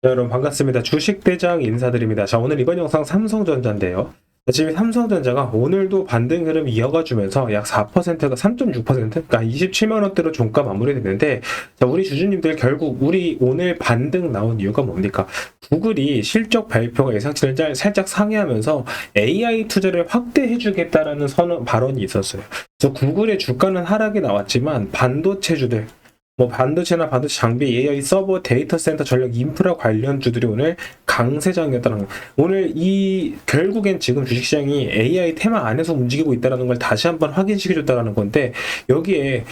자, 여러분 반갑습니다. 주식대장 인사드립니다. 자, 오늘 이번 영상 삼성전자인데요. 자, 지금 삼성전자가 오늘도 반등 흐름 이어가주면서 약 4%가 3.6%, 그러니까 27만 원대로 종가 마무리됐는데, 자, 우리 주주님들 결국 우리 오늘 반등 나온 이유가 뭡니까? 구글이 실적 발표가 예상치를 살짝 상회하면서 AI 투자를 확대해주겠다라는 발언이 있었어요. 그래서 구글의 주가는 하락이 나왔지만 반도체주들, 반도체나 반도체 장비, AI 서버, 데이터 센터, 전력 인프라 관련주들이 오늘 강세장이었다는 거. 오늘 결국엔 지금 주식시장이 AI 테마 안에서 움직이고 있다는 걸 다시 한번 확인시켜줬다는 건데, 여기에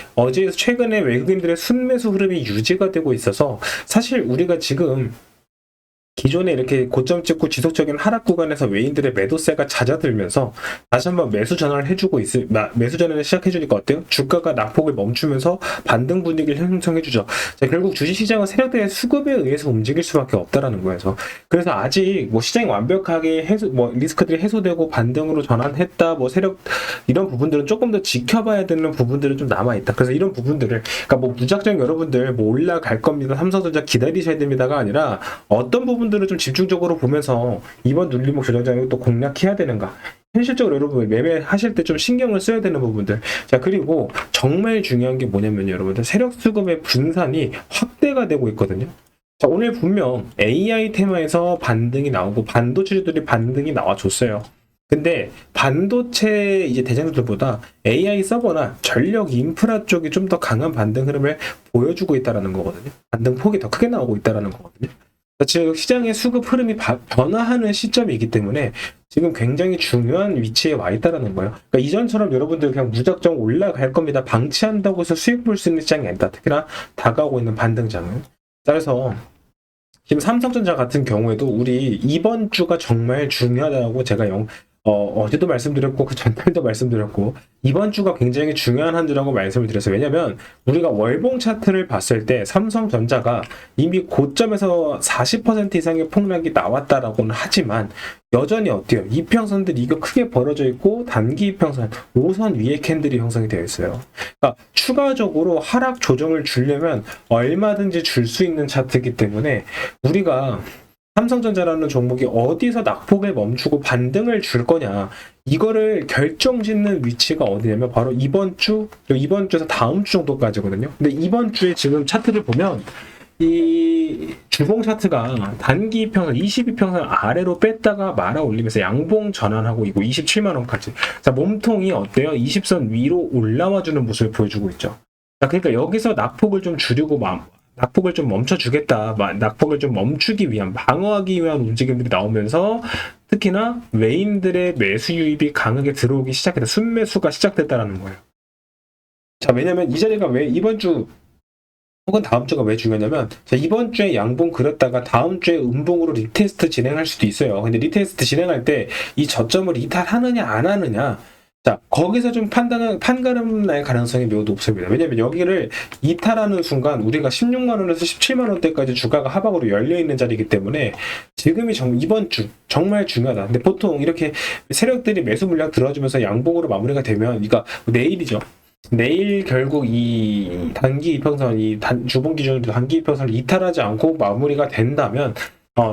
최근에 외국인들의 순매수 흐름이 유지가 되고 있어서 사실 우리가 지금 기존에 이렇게 고점 찍고 지속적인 하락 구간에서 외인들의 매도세가 잦아들면서 다시 한번 매수 전환을 매수 전환을 시작해주니까 어때요? 주가가 낙폭을 멈추면서 반등 분위기를 형성해주죠. 자, 결국 주식시장은 세력들의 수급에 의해서 움직일 수밖에 없다라는 거예요. 그래서 아직 시장이 완벽하게 리스크들이 해소되고 반등으로 전환했다, 세력 이런 부분들은 조금 더 지켜봐야 되는 부분들은 좀 남아있다. 그래서 이런 부분들을 그러니까 무작정 여러분들 올라갈 겁니다, 삼성전자 기다리셔야 됩니다가 아니라 어떤 부분들을 좀 집중적으로 보면서 이번 눌림목 조정장을 또 공략해야 되는가, 현실적으로 여러분 매매하실 때 좀 신경을 써야 되는 부분들. 자, 그리고 정말 중요한 게 뭐냐면 여러분들 세력 수급의 분산이 확대가 되고 있거든요. 자, 오늘 분명 AI 테마에서 반등이 나오고 반도체들이 반등이 나와줬어요. 근데 반도체 대장들보다 AI 서버나 전력 인프라 쪽이 좀 더 강한 반등 흐름을 보여주고 있다는 거거든요. 반등 폭이 더 크게 나오고 있다는 거거든요. 즉 시장의 수급 흐름이 변화하는 시점이기 때문에 지금 굉장히 중요한 위치에 와 있다는 거예요. 그러니까 이전처럼 여러분들 그냥 무작정 올라갈 겁니다, 방치한다고 해서 수익 볼 수 있는 시장이 아니다. 특히나 다가오고 있는 반등장은. 그래서 지금 삼성전자 같은 경우에도 우리 이번 주가 정말 중요하다고 제가 어제도 말씀드렸고 그 전달도 말씀드렸고 이번 주가 굉장히 중요한 한 주라고 말씀을 드렸어요. 왜냐면 우리가 월봉 차트를 봤을 때 삼성전자가 이미 고점에서 40% 이상의 폭락이 나왔다라고는 하지만 여전히 어때요? 이평선들이 이거 크게 벌어져 있고 단기 이평선 5선 위에 캔들이 형성이 되어 있어요. 그러니까 추가적으로 하락 조정을 주려면 얼마든지 줄 수 있는 차트이기 때문에 우리가 삼성전자라는 종목이 어디서 낙폭을 멈추고 반등을 줄 거냐, 이거를 결정짓는 위치가 어디냐면 바로 이번 주에서 다음 주 정도까지거든요. 근데 이번 주에 지금 차트를 보면 이 주봉 차트가 단기 이평선 22평선 아래로 뺐다가 말아 올리면서 양봉 전환하고 있고 27만 원까지. 자, 몸통이 어때요? 20선 위로 올라와주는 모습을 보여주고 있죠. 자, 그러니까 여기서 낙폭을 좀 줄이고 낙폭을 좀 멈춰주겠다, 낙폭을 좀 멈추기 위한, 방어하기 위한 움직임들이 나오면서 특히나 외인들의 매수 유입이 강하게 들어오기 시작했다. 순매수가 시작됐다는 거예요. 자, 왜냐면 이 자리가 왜 이번 주 혹은 다음 주가 왜 중요하냐면, 자, 이번 주에 양봉 그렸다가 다음 주에 음봉으로 리테스트 진행할 수도 있어요. 근데 리테스트 진행할 때 이 저점을 이탈하느냐 안 하느냐, 자, 거기서 좀 판가름 날 가능성이 매우 높습니다. 왜냐면 여기를 이탈하는 순간 우리가 16만 원에서 17만 원대까지 주가가 하방으로 열려 있는 자리이기 때문에 지금이 이번 주 정말 중요하다. 근데 보통 이렇게 세력들이 매수 물량 들어주면서 양봉으로 마무리가 되면, 그러니까 내일이죠. 내일 결국 이 단기 이평선, 주봉 기준으로 단기 이평선을 이탈하지 않고 마무리가 된다면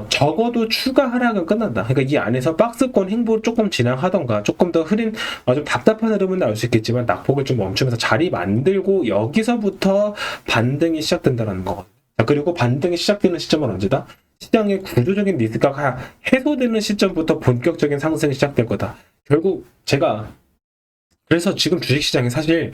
적어도 추가 하락은 끝난다. 그러니까 이 안에서 박스권 행보를 조금 진행하던가 조금 더 좀 답답한 흐름은 나올 수 있겠지만 낙폭을 좀 멈추면서 자리 만들고 여기서부터 반등이 시작된다는 거거든요. 그리고 반등이 시작되는 시점은 언제다? 시장의 구조적인 리스크가 해소되는 시점부터 본격적인 상승이 시작될 거다. 결국 그래서 지금 주식시장이 사실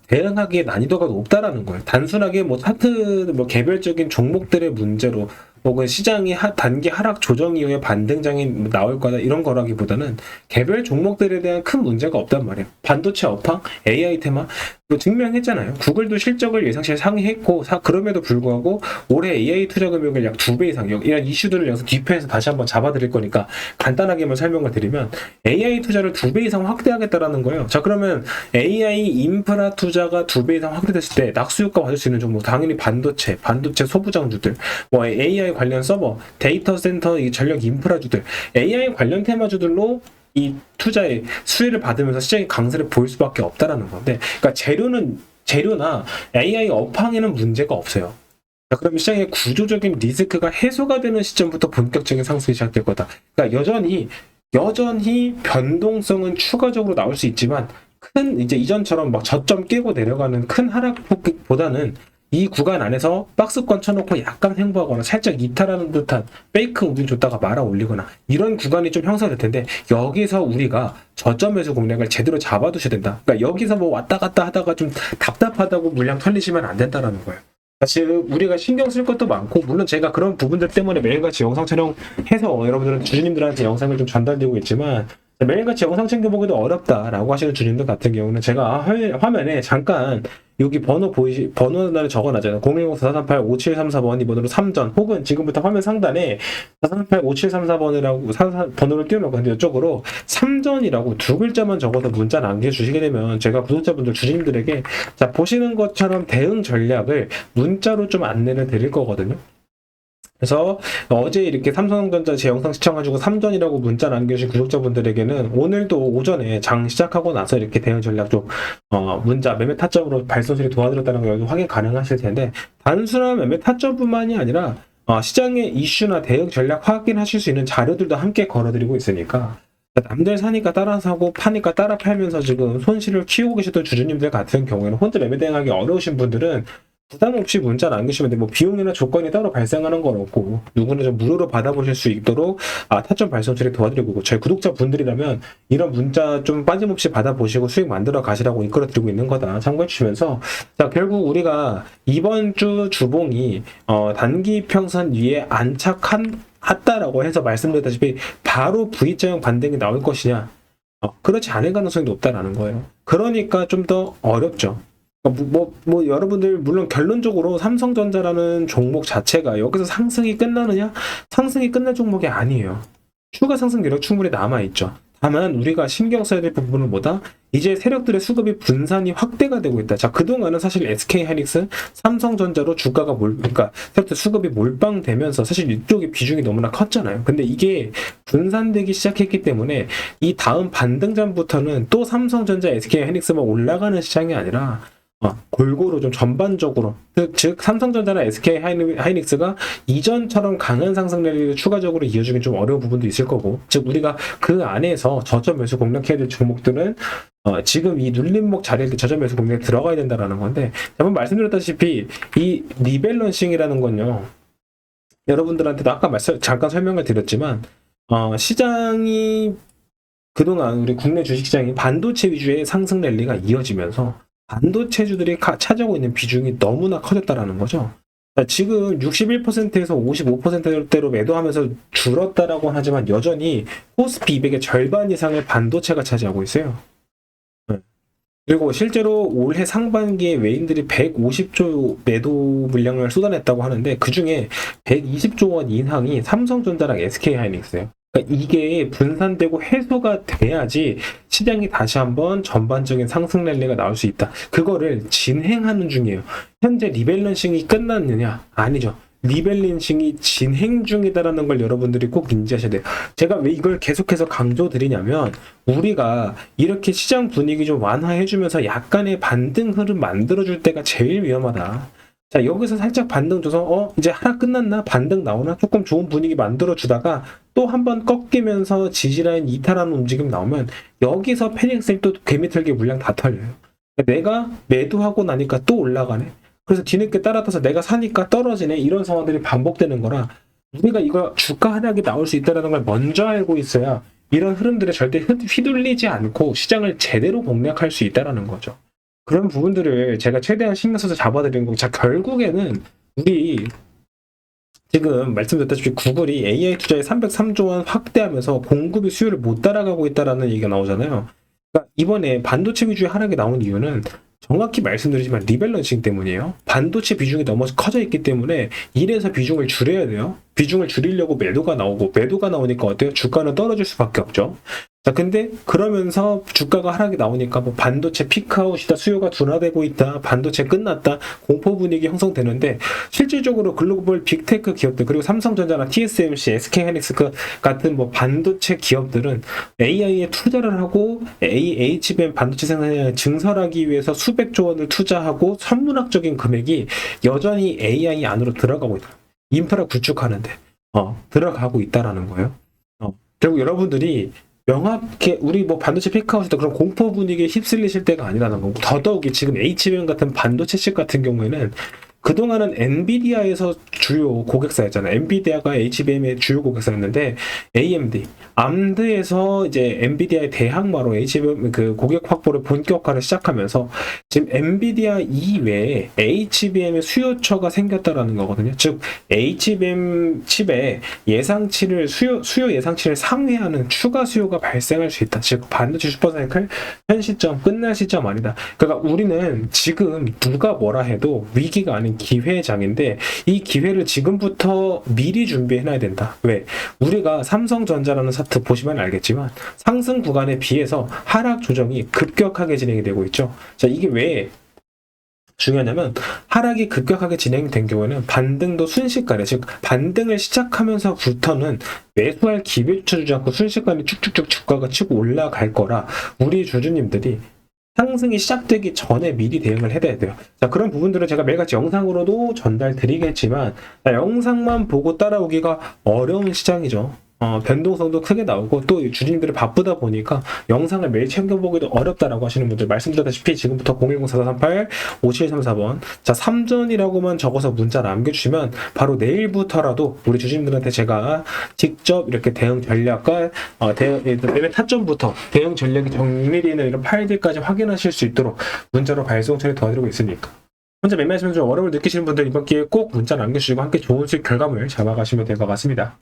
대응하기에 난이도가 높다라는 거예요. 단순하게 차트 개별적인 종목들의 문제로 혹은 시장이 단기 하락 조정 이후에 반등장이 나올 거다 이런 거라기보다는 개별 종목들에 대한 큰 문제가 없단 말이에요. 반도체 업황, AI 테마 증명했잖아요. 구글도 실적을 예상치를 상회했고 그럼에도 불구하고 올해 AI 투자 금액을 약 2배 이상, 이런 이슈들을 여기서 뒤편에서 다시 한번 잡아드릴 거니까 간단하게만 설명을 드리면 AI 투자를 2배 이상 확대하겠다라는 거예요. 자, 그러면 AI 인프라 투자가 2배 이상 확대됐을 때 낙수효과 받을 수 있는 종목, 당연히 반도체 소부장주들, AI 관련 서버, 데이터 센터, 이 전력 인프라주들, AI 관련 테마주들로 이 투자의 수혜를 받으면서 시장의 강세를 보일 수밖에 없다라는 건데, 그러니까 재료나 AI 업황에는 문제가 없어요. 자, 그럼 시장의 구조적인 리스크가 해소가 되는 시점부터 본격적인 상승이 시작될 거다. 그러니까 여전히 변동성은 추가적으로 나올 수 있지만 큰 이제 이전처럼 막 저점 깨고 내려가는 큰 하락폭보다는 이 구간 안에서 박스권 쳐놓고 약간 횡보하거나 살짝 이탈하는 듯한 페이크 우긴 줬다가 말아 올리거나 이런 구간이 좀 형성될 텐데 여기서 우리가 저점 매수 공략을 제대로 잡아두셔야 된다. 그러니까 여기서 뭐 왔다 갔다 하다가 좀 답답하다고 물량 털리시면 안 된다라는 거예요. 사실 우리가 신경 쓸 것도 많고 물론 제가 그런 부분들 때문에 매일같이 영상 촬영해서 여러분들은 주주님들한테 영상을 좀 전달드리고 있지만 매일같이 영상 챙겨보기도 어렵다라고 하시는 주님들 같은 경우는 제가 화면에 잠깐 여기 번호를 적어놨잖아요. 010-4438-5734번 이번으로 3전 혹은 지금부터 화면 상단에 4438-5734번이라고 번호를 띄워놓고 근데 이쪽으로 3전이라고 두 글자만 적어서 문자 남겨주시게 되면 제가 구독자분들 주주님들에게 자 보시는 것처럼 대응 전략을 문자로 좀 안내를 드릴 거거든요. 그래서 어제 이렇게 삼성전자 제 영상 시청해주고 3전이라고 문자 남겨주신 구독자분들에게는 오늘도 오전에 장 시작하고 나서 이렇게 대응 전략 좀 문자 매매 타점으로 발송소리 도와드렸다는 걸 확인 가능하실 텐데 단순한 매매 타점뿐만이 아니라 시장의 이슈나 대응 전략 확인하실 수 있는 자료들도 함께 걸어드리고 있으니까 남들 사니까 따라 사고 파니까 따라 팔면서 지금 손실을 키우고 계셨던 주주님들 같은 경우에는 혼자 매매 대응하기 어려우신 분들은 부담 없이 문자 남기시면 돼. 뭐 비용이나 조건이 따로 발생하는 건 없고 누구나 좀 무료로 받아보실 수 있도록 타점 발송 처리 도와드리고 저희 구독자분들이라면 이런 문자 좀 빠짐없이 받아보시고 수익 만들어 가시라고 이끌어드리고 있는 거다 참고해 주시면서 자 결국 우리가 이번 주 주봉이 단기 평선 위에 안착했다라고 해서 말씀드렸다시피 바로 V자형 반등이 나올 것이냐 그렇지 않을 가능성이 높다라는 거예요. 그러니까 좀 더 어렵죠. 여러분들, 물론 결론적으로 삼성전자라는 종목 자체가 여기서 상승이 끝나느냐? 상승이 끝날 종목이 아니에요. 추가 상승 여력 충분히 남아있죠. 다만, 우리가 신경 써야 될 부분은 뭐다? 이제 세력들의 수급이 분산이 확대가 되고 있다. 자, 그동안은 사실 SK하이닉스, 삼성전자로 주가가 그러니까 세력들 수급이 몰빵되면서 사실 이쪽의 비중이 너무나 컸잖아요. 근데 이게 분산되기 시작했기 때문에 이 다음 반등장부터는 또 삼성전자, SK하이닉스만 올라가는 시장이 아니라 골고루 좀 전반적으로 즉 삼성전자나 SK하이닉스가 이전처럼 강한 상승 랠리를 추가적으로 이어주긴 좀 어려운 부분도 있을 거고 즉 우리가 그 안에서 저점 매수 공략해야 될 종목들은 지금 이 눌림목 자리에 저점 매수 공략에 들어가야 된다라는 건데 한번 말씀드렸다시피 이 리밸런싱이라는 건요 여러분들한테도 아까 잠깐 설명을 드렸지만 시장이 그동안 우리 국내 주식시장이 반도체 위주의 상승 랠리가 이어지면서 반도체주들이 차지하고 있는 비중이 너무나 커졌다라는 거죠. 지금 61%에서 55%대로 매도하면서 줄었다라고 하지만 여전히 코스피 200의 절반 이상을 반도체가 차지하고 있어요. 그리고 실제로 올해 상반기에 외인들이 150조 매도 물량을 쏟아냈다고 하는데 그 중에 120조 원 이상이 삼성전자랑 SK하이닉스예요. 그러니까 이게 분산되고 해소가 돼야지 시장이 다시 한번 전반적인 상승 랠리가 나올 수 있다. 그거를 진행하는 중이에요. 현재 리밸런싱이 끝났느냐? 아니죠. 리밸런싱이 진행 중이다라는 걸 여러분들이 꼭 인지하셔야 돼요. 제가 왜 이걸 계속해서 강조드리냐면 우리가 이렇게 시장 분위기 좀 완화해주면서 약간의 반등 흐름 만들어줄 때가 제일 위험하다. 자 여기서 살짝 반등 줘서 이제 하락 끝났나? 반등 나오나? 조금 좋은 분위기 만들어주다가 또 한번 꺾이면서 지지라인 이탈하는 움직임 나오면 여기서 패닉셀 또 개미털기 물량 다 털려요. 내가 매도하고 나니까 또 올라가네. 그래서 뒤늦게 따라타서 내가 사니까 떨어지네. 이런 상황들이 반복되는 거라 우리가 이거 주가 하락이 나올 수 있다는 걸 먼저 알고 있어야 이런 흐름들에 절대 휘둘리지 않고 시장을 제대로 공략할 수 있다는 거죠. 그런 부분들을 제가 최대한 신경 써서 잡아드리는 거고 자 결국에는 우리 지금 말씀드렸다시피 구글이 AI 투자에 303조 원 확대하면서 공급이 수요를 못 따라가고 있다라는 얘기가 나오잖아요. 그러니까 이번에 반도체 위주의 하락이 나온 이유는 정확히 말씀드리지만 리밸런싱 때문이에요. 반도체 비중이 너무 커져 있기 때문에 이래서 비중을 줄여야 돼요. 비중을 줄이려고 매도가 나오고 매도가 나오니까 어때요? 주가는 떨어질 수밖에 없죠. 자, 근데 그러면서 주가가 하락이 나오니까 뭐 반도체 피크아웃이다, 수요가 둔화되고 있다, 반도체 끝났다, 공포 분위기 형성되는데 실질적으로 글로벌 빅테크 기업들 그리고 삼성전자나 TSMC, SK하이닉스 같은 뭐 반도체 기업들은 AI에 투자를 하고 HBM 반도체 생산량을 증설하기 위해서 수백조 원을 투자하고 천문학적인 금액이 여전히 AI 안으로 들어가고 있다. 인프라 구축하는데 들어가고 있다라는 거예요. 결국 여러분들이 명확히 우리 뭐 반도체 피크아웃이다 그런 공포 분위기에 휩쓸리실 때가 아니라는 거고, 더더욱이 지금 HBM 같은 반도체식 같은 경우에는 그동안은 엔비디아에서 주요 고객사였잖아요. 엔비디아가 HBM의 주요 고객사였는데 AMD, 암드에서 이제 엔비디아의 대항마로 HBM 그 고객 확보를 본격화를 시작하면서 지금 엔비디아 이외에 HBM의 수요처가 생겼다라는 거거든요. 즉 HBM 칩의 예상치를 수요 예상치를 상회하는 추가 수요가 발생할 수 있다. 즉 반도체 슈퍼사이클 현 시점 끝날 시점 아니다. 그러니까 우리는 지금 누가 뭐라 해도 위기가 아닌 기회장인데 이 기회를 지금부터 미리 준비해놔야 된다. 왜? 우리가 삼성전자라는 사트 보시면 알겠지만 상승 구간에 비해서 하락 조정이 급격하게 진행이 되고 있죠. 자, 이게 왜 중요하냐면 하락이 급격하게 진행된 경우에는 반등도 순식간에, 즉 반등을 시작하면서부터는 매수할 기회조차 주지 않고 순식간에 쭉쭉쭉 주가가 치고 올라갈 거라 우리 주주님들이 상승이 시작되기 전에 미리 대응을 해야 돼요. 자, 그런 부분들은 제가 매일같이 영상으로도 전달 드리겠지만 영상만 보고 따라오기가 어려운 시장이죠. 변동성도 크게 나오고 또 주주님들이 바쁘다 보니까 영상을 매일 챙겨보기도 어렵다라고 하시는 분들 말씀드렸다시피 지금부터 010-4438-5734번 자 3전이라고만 적어서 문자 남겨주시면 바로 내일부터라도 우리 주주님들한테 제가 직접 이렇게 대응 전략과 매매 타점부터 대응 전략이 정밀히 있는 이런 파일들까지 확인하실 수 있도록 문자로 발송 처리 도와드리고 있으니까 혼자 매매하시면서 좀 어려움을 느끼시는 분들 이번 기회에 꼭 문자 남겨주시고 함께 좋은 수익 결과물 잡아가시면 될 것 같습니다.